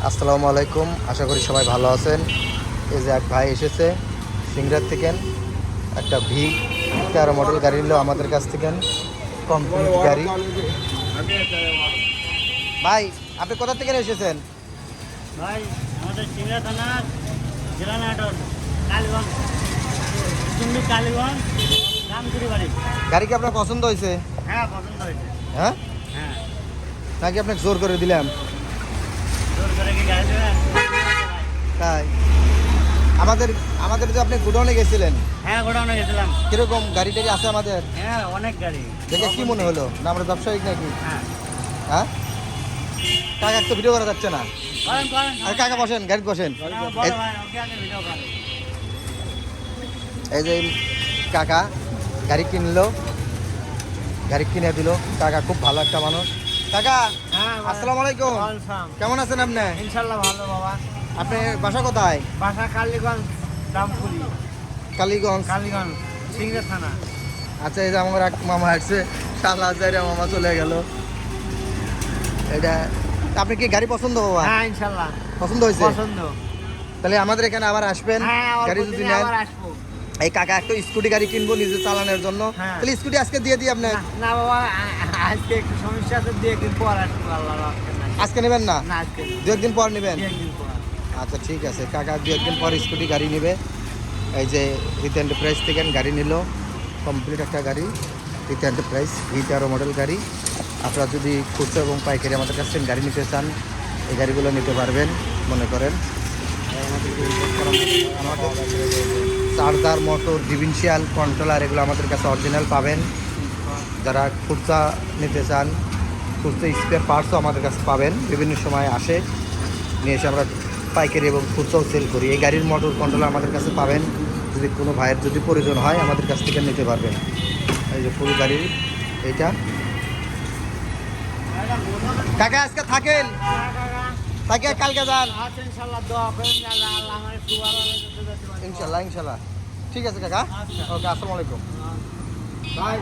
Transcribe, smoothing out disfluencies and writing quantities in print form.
আসসালামু আলাইকুম, আশা করি সবাই ভালো আছেন। এই যে এক ভাই এসেছে সিংড়ার থেকে, একটা V13 মডেল গাড়ি নিল আমাদের কাছ থেকে, কমপ্লিট গাড়ি। ভাই আপনি কোথা থেকে এসেছেন? ভাই আমাদের সিংড়া থানা জেলা নাটোর কালীগঞ্জ চুন্ডি কালীগঞ্জ রামপুরি বাড়ি। গাড়ি কি আপনার পছন্দ হয়েছে? হ্যাঁ পছন্দ হয়েছে। হ্যাঁ, হ্যাঁ নাকি আপনাকে জোর করে দিলাম? জোর করে কি গাড়ি দেবেন? তাই আমাদের আমাদের যে আপনি গুডাউনে গেছিলেন, হ্যাঁ গোডাউনে গেছিলাম। কিরকম গাড়ি টাড়ি আছে আমাদের? হ্যাঁ অনেক গাড়ি দেখে কি মনে হলো? না আমরা ব্যবসায়িক নাকি? হ্যাঁ হ্যাঁ, কাকা তো ভিডিও করা যাচ্ছে না। করেন করেন। আর কাকা বসেন, গাড়ি বসেন। বড় ভাই ওকে আগে ভিডিও করেন। এই যে কাকা গাড়ি কিনলো, গাড়ি কিনে দিল। কাকা খুব ভালো একটা মানুষ। কাকা হ্যাঁ আসসালামু আলাইকুম, কেমন আছেন আপনি? ইনশাল্লাহ ভালো বাবা। আপনি বাসা কোথায়? বাসা কালীগঞ্জ রামপুরি কালীগঞ্জ। কালীগঞ্জ সিংড়া থানা। আচ্ছা, এই যে আমার এক মামা আসছে, শালা জায়গা মামা চলে গেল। এটা আপনি কি গাড়ি পছন্দ বাবা? হ্যাঁ ইনশাল্লাহ পছন্দ হয়েছে? পছন্দ। তাহলে আমাদের এখানে আবার আসবেন হ্যাঁ গাড়ি যদি নেন। আবার আসবো। এই কাকা একটা স্কুটি গাড়ি কিনবো নিজে চালানোর জন্য। হ্যাঁ। তাহলে স্কুটি আজকে দিয়ে দিই আপনার। না বাবা আজকে একটু সমস্যা আছে, দিয়ে একদিন পর আসবো। আল্লাহ আজকে নেবেন না? না আজকে দু একদিন পর নেবেন? একদিন পর। আচ্ছা ঠিক আছে, কাকা দু একদিন পর স্কুটি গাড়ি নেবে। এই যে রিত এন্টারপ্রাইজ থেকে গাড়ি নিল, কমপ্লিট একটা গাড়ি, রিত এন্টারপ্রাইজ V13 মডেল গাড়ি। আপনারা যদি খুচরো এবং পাইকারি আমাদের কাছ থেকে গাড়ি নিতে চান, এই গাড়িগুলো নিতে পারবেন। মনে করেন আমাদের চার্জার, মোটর, ডিফারেন্সিয়াল, কন্ট্রোলার এগুলো আমাদের কাছে অরিজিনাল পাবেন। যারা খুচরা নিতে চান, খুচরা স্পেয়ার পার্টসও আমাদের কাছে পাবেন। বিভিন্ন সময় আসে, নিয়ে এসে আমরা পাইকারি এবং খুচরাও সেল করি। এই গাড়ির মোটর কন্ট্রোলার আমাদের কাছে পাবেন। যদি কোনো ভাইয়ের যদি প্রয়োজন হয় আমাদের কাছ থেকে নিতে পারবেন। এই যে ফুল গাড়ির এইটা। কাকা আজকে থাকেন, থাকে কালকে যান। আচ্ছা ইনশাল্লাহ দোয়া করেন আল্লাহ আল্লাহ আমার সুগার ইনশাল্লাহ ইনশাল্লাহ। ঠিক আছে কাকা, ওকে, আসসালামু আলাইকুম। ভাই